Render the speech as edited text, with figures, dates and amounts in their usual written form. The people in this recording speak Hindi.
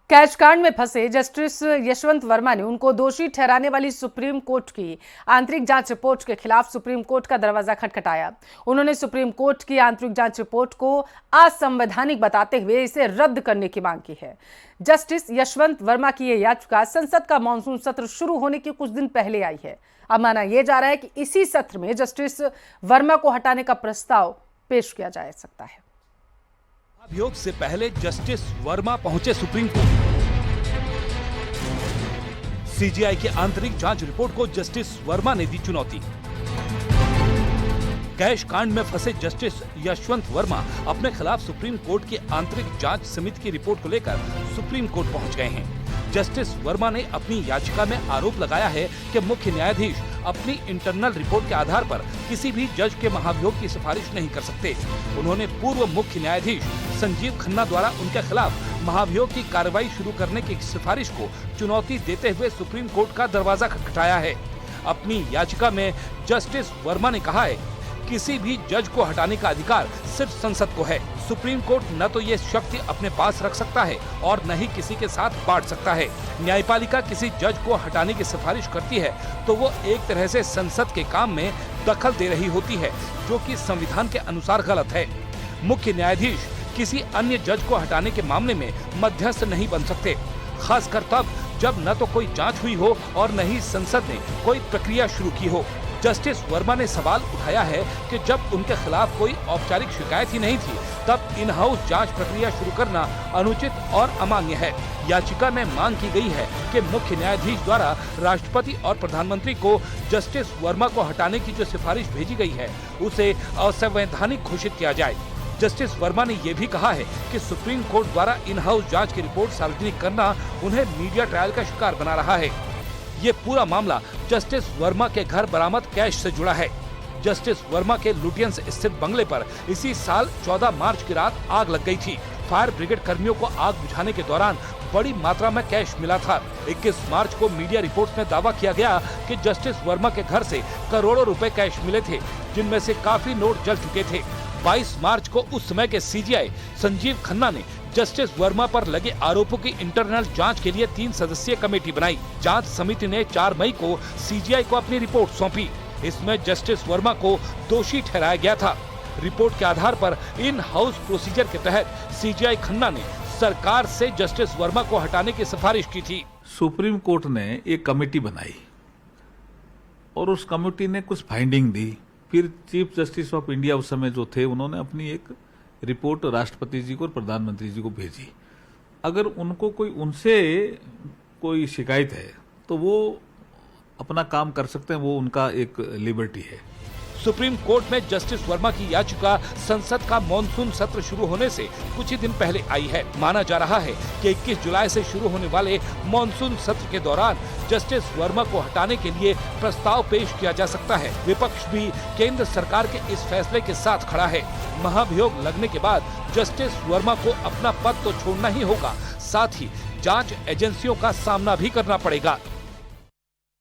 कैश कांड में फंसे जस्टिस यशवंत वर्मा ने उनको दोषी ठहराने वाली सुप्रीम कोर्ट की आंतरिक जांच रिपोर्ट के खिलाफ सुप्रीम कोर्ट का दरवाजा खटखटाया। उन्होंने सुप्रीम कोर्ट की आंतरिक जांच रिपोर्ट को असंवैधानिक बताते हुए इसे रद्द करने की मांग की है। जस्टिस यशवंत वर्मा की यह याचिका संसद का मानसून सत्र शुरू होने के कुछ दिन पहले आई है। अब माना यह जा रहा है कि इसी सत्र में जस्टिस वर्मा को हटाने का प्रस्ताव पेश किया जा सकता है। अभियोग से पहले जस्टिस वर्मा पहुंचे सुप्रीम कोर्ट। सीजीआई की आंतरिक जांच रिपोर्ट को जस्टिस वर्मा ने दी चुनौती। कैश कांड में फंसे जस्टिस यशवंत वर्मा अपने खिलाफ सुप्रीम कोर्ट की आंतरिक जांच समिति की रिपोर्ट को लेकर सुप्रीम कोर्ट पहुंच गए हैं। जस्टिस वर्मा ने अपनी याचिका में आरोप लगाया है कि मुख्य न्यायाधीश अपनी इंटरनल रिपोर्ट के आधार पर किसी भी जज के महाभियोग की सिफारिश नहीं कर सकते। उन्होंने पूर्व मुख्य न्यायाधीश संजीव खन्ना द्वारा उनके खिलाफ महाभियोग की कार्रवाई शुरू करने की सिफारिश को चुनौती देते हुए सुप्रीम कोर्ट का दरवाजा खटखटाया है। अपनी याचिका में जस्टिस वर्मा ने कहा है, किसी भी जज को हटाने का अधिकार सिर्फ संसद को है। सुप्रीम कोर्ट न तो ये शक्ति अपने पास रख सकता है और न ही किसी के साथ बांट सकता है। न्यायपालिका किसी जज को हटाने की सिफारिश करती है तो वो एक तरह से संसद के काम में दखल दे रही होती है, जो कि संविधान के अनुसार गलत है। मुख्य न्यायाधीश किसी अन्य जज को हटाने के मामले में मध्यस्थ नहीं बन सकते, खासकर तब जब न तो कोई जांच हुई हो और न ही संसद ने कोई प्रक्रिया शुरू की हो। जस्टिस वर्मा ने सवाल उठाया है कि जब उनके खिलाफ कोई औपचारिक शिकायत ही नहीं थी, तब इन हाउस जांच प्रक्रिया शुरू करना अनुचित और अमान्य है। याचिका में मांग की गई है कि मुख्य न्यायाधीश द्वारा राष्ट्रपति और प्रधानमंत्री को जस्टिस वर्मा को हटाने की जो सिफारिश भेजी गई है, उसे असंवैधानिक घोषित किया जाए। जस्टिस वर्मा ने यह भी कहा है कि सुप्रीम कोर्ट द्वारा इन हाउस जांच की रिपोर्ट सार्वजनिक करना उन्हें मीडिया ट्रायल का शिकार बना रहा है। ये पूरा मामला जस्टिस वर्मा के घर बरामद कैश से जुड़ा है। जस्टिस वर्मा के लुटियंस स्थित बंगले पर इसी साल 14 मार्च की रात आग लग गई थी। फायर ब्रिगेड कर्मियों को आग बुझाने के दौरान बड़ी मात्रा में कैश मिला था। 21 मार्च को मीडिया रिपोर्ट्स में दावा किया गया कि जस्टिस वर्मा के घर से करोड़ों रुपए कैश मिले थे, जिनमें से काफी नोट जल चुके थे। 22 मार्च को उस समय के सीजीआई संजीव खन्ना ने जस्टिस वर्मा पर लगे आरोपों की इंटरनल जांच के लिए 3 सदस्यीय कमेटी बनाई। जांच समिति ने 4 मई को सीजीआई को अपनी रिपोर्ट सौंपी। इसमें जस्टिस वर्मा को दोषी ठहराया गया था। रिपोर्ट के आधार पर इन हाउस प्रोसीजर के तहत सीजीआई खन्ना ने सरकार से जस्टिस वर्मा को हटाने की सिफारिश की थी। सुप्रीम कोर्ट ने एक कमेटी बनाई और उस कमेटी ने कुछ फाइंडिंग दी। फिर चीफ जस्टिस ऑफ इंडिया उस समय जो थे, उन्होंने अपनी एक रिपोर्ट राष्ट्रपति जी को और प्रधानमंत्री जी को भेजी। अगर उनको उनसे कोई शिकायत है तो वो अपना काम कर सकते हैं, वो उनका एक लिबर्टी है। सुप्रीम कोर्ट में जस्टिस वर्मा की याचिका संसद का मॉनसून सत्र शुरू होने से कुछ ही दिन पहले आई है। माना जा रहा है कि 21 जुलाई से शुरू होने वाले मॉनसून सत्र के दौरान जस्टिस वर्मा को हटाने के लिए प्रस्ताव पेश किया जा सकता है। विपक्ष भी केंद्र सरकार के इस फैसले के साथ खड़ा है। महाभियोग लगने के बाद जस्टिस वर्मा को अपना पद तो छोड़ना ही होगा, साथ ही जांच एजेंसियों का सामना भी करना पड़ेगा।